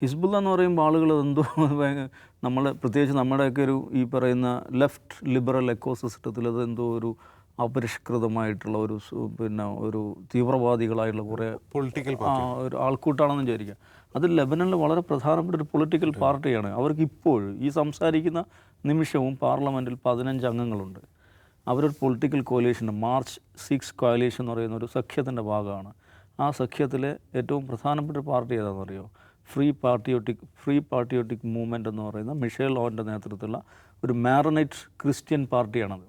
Hezbollah എന്ന് പറയുമ്പോൾ ആളുകൾ എന്തോ നമ്മൾ പ്രത്യേകിച്ച് നമ്മുടെയൊക്കെ ഒരു ഈ പറയുന്ന ലെഫ്റ്റ് ലിബറൽ എക്കോസിസ്റ്റത്തിൽ അത് എന്തോ ഒരു അപരിഷ്കൃതമായിട്ടുള്ള ഒരു പിന്നെ ഒരു തീവ്രവാദികളായിട്ടുള്ള കുറേ പൊളിറ്റിക്കൽ ഒരു ആൾക്കൂട്ടാണെന്ന് വിചാരിക്കുക. അത് ലെബനനിൽ വളരെ പ്രധാനപ്പെട്ട ഒരു പൊളിറ്റിക്കൽ പാർട്ടിയാണ്. അവർക്ക് ഇപ്പോൾ ഈ സംസാരിക്കുന്ന നിമിഷവും പാർലമെൻറ്റിൽ 15 അംഗങ്ങളുണ്ട്. അവരൊരു പൊളിറ്റിക്കൽ കോalition മാർച്ച് 6 കോalition എന്ന് പറയുന്ന ഒരു സഖ്യത്തിൻ്റെ ഭാഗമാണ്. ആ സഖ്യത്തിലെ ഏറ്റവും പ്രധാനപ്പെട്ട പാർട്ടി ഏതാണെന്നറിയോ? ഫ്രീ പാട്രിയോട്ടിക് മൂവ്മെൻറ്റ് എന്ന് പറയുന്ന മിഷേൽ ഓൻ്റെ നേതൃത്വത്തിലുള്ള ഒരു മാറനൈറ്റ് ക്രിസ്ത്യൻ പാർട്ടിയാണത്.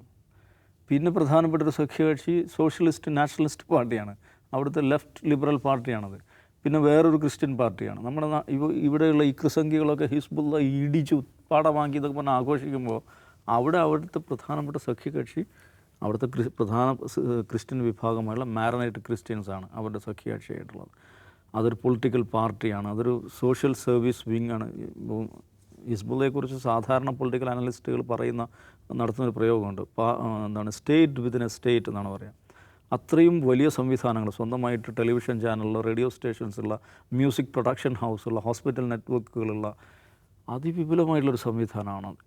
പിന്നെ പ്രധാനപ്പെട്ട ഒരു സഖ്യകക്ഷി സോഷ്യലിസ്റ്റ് നാഷണലിസ്റ്റ് പാർട്ടിയാണ്. അവിടുത്തെ ലെഫ്റ്റ് ലിബറൽ പാർട്ടിയാണത്. പിന്നെ വേറൊരു ക്രിസ്ത്യൻ പാർട്ടിയാണ്. നമ്മുടെ ഇവിടെയുള്ള ഈ ക്രിസംഖികളൊക്കെ ഹിസ്ബുള്ള ഇടിച്ചു പാടമാക്കിയതൊക്കെ പറഞ്ഞ് ആഘോഷിക്കുമ്പോൾ അവിടുത്തെ പ്രധാനപ്പെട്ട സഖ്യകക്ഷി അവിടുത്തെ പ്രധാന ക്രിസ്ത്യൻ വിഭാഗമായുള്ള മാറനൈറ്റ് ക്രിസ്ത്യൻസാണ് അവരുടെ സഖ്യകക്ഷിയായിട്ടുള്ളത്. അതൊരു പൊളിറ്റിക്കൽ പാർട്ടിയാണ്. അതൊരു സോഷ്യൽ സർവീസ് വിങ് ആണ്. ഹിസ്ബുള്ളയെക്കുറിച്ച് സാധാരണ പൊളിറ്റിക്കൽ അനലിസ്റ്റുകൾ നടത്തുന്നൊരു പ്രയോഗമുണ്ട്. എന്താണ് സ്റ്റേറ്റ് വിത്തിൻ എ സ്റ്റേറ്റ് എന്നാണ് പറയുക. അത്രയും വലിയ സംവിധാനങ്ങൾ, സ്വന്തമായിട്ട് ടെലിവിഷൻ ചാനലുള്ള, റേഡിയോ സ്റ്റേഷൻസുള്ള, മ്യൂസിക് പ്രൊഡക്ഷൻ ഹൗസുള്ള, ഹോസ്പിറ്റൽ നെറ്റ്വർക്കുകളുള്ള അതിവിപുലമായിട്ടുള്ളൊരു സംവിധാനമാണ്.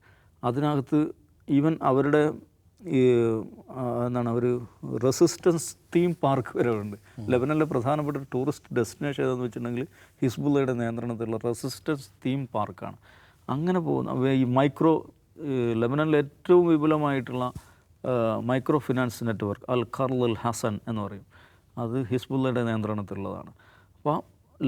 അതിനകത്ത് ഈവൻ അവരുടെ ഒരു റെസിസ്റ്റൻസ് തീം പാർക്ക് വരെ ഉണ്ട്. ലെബനനിലെ പ്രധാനപ്പെട്ട ഒരു ടൂറിസ്റ്റ് ഡെസ്റ്റിനേഷൻ ഏതെന്ന് വെച്ചിട്ടുണ്ടെങ്കിൽ ഹിസ്ബുള്ളയുടെ നിയന്ത്രണത്തിലുള്ള റെസിസ്റ്റൻസ് തീം പാർക്കാണ്. അങ്ങനെ പോകുന്ന ഈ ലെബനനിലെ ഏറ്റവും വിപുലമായിട്ടുള്ള മൈക്രോ ഫിനാൻസ് നെറ്റ്വർക്ക് അൽ ഖർൽ അൽ ഹസൻ എന്ന് പറയും. അത് ഹിസ്ബുള്ളയുടെ നിയന്ത്രണത്തിലുള്ളതാണ്. അപ്പോൾ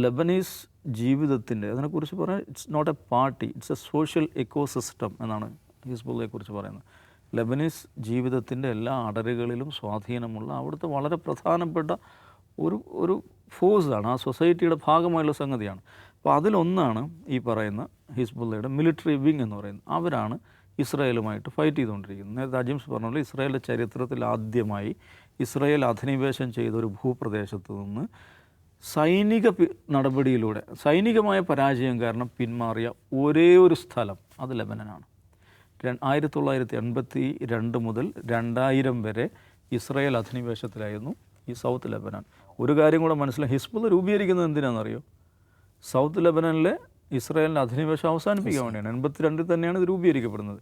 ലെബനീസ് ജീവിതത്തിൻ്റെ അതിനെക്കുറിച്ച് പറയാൻ it's not a party, it's a social ecosystem എന്നാണ് ഹിസ്ബുള്ളയെക്കുറിച്ച് പറയുന്നത്. ലെബനീസ് ജീവിതത്തിൻ്റെ എല്ലാ അടരുകളിലും സ്വാധീനമുള്ള അവിടുത്തെ വളരെ പ്രധാനപ്പെട്ട ഒരു ഫോഴ്സാണ്. ആ സൊസൈറ്റിയുടെ ഭാഗമായുള്ള സംഗതിയാണ്. അപ്പോൾ അതിലൊന്നാണ് ഈ പറയുന്ന ഹിസ്ബുള്ളയുടെ മിലിറ്ററി വിങ് എന്ന് പറയുന്നത്. അവരാണ് ഇസ്രായേലുമായിട്ട് ഫൈറ്റ് ചെയ്തുകൊണ്ടിരിക്കുന്നത്. നേരത്തെ അജിംസ് പറഞ്ഞ പോലെ ഇസ്രായേലിൻ്റെ ചരിത്രത്തിൽ ആദ്യമായി ഇസ്രായേൽ അധിനിവേശം ചെയ്ത ഒരു ഭൂപ്രദേശത്ത് നിന്ന് സൈനിക നടപടിയിലൂടെ സൈനികമായ പരാജയം കാരണം പിന്മാറിയ ഒരേ ഒരു സ്ഥലം അത് ലെബനനാണ്. 1982 മുതൽ 2000 വരെ ഇസ്രായേൽ അധിനിവേശത്തിലായിരുന്നു ഈ സൗത്ത് ലെബനാൻ. ഒരു കാര്യം കൂടെ മനസ്സിലായി, ഹിസ്ബുള്ള രൂപീകരിക്കുന്നത് എന്തിനാണെന്നറിയോ? സൗത്ത് ലെബനനിലെ ഇസ്രായേലിൻ്റെ അധിനിവേശം അവസാനിപ്പിക്കാൻ വേണ്ടിയാണ്. 82 തന്നെയാണ് ഇത് രൂപീകരിക്കപ്പെടുന്നത്.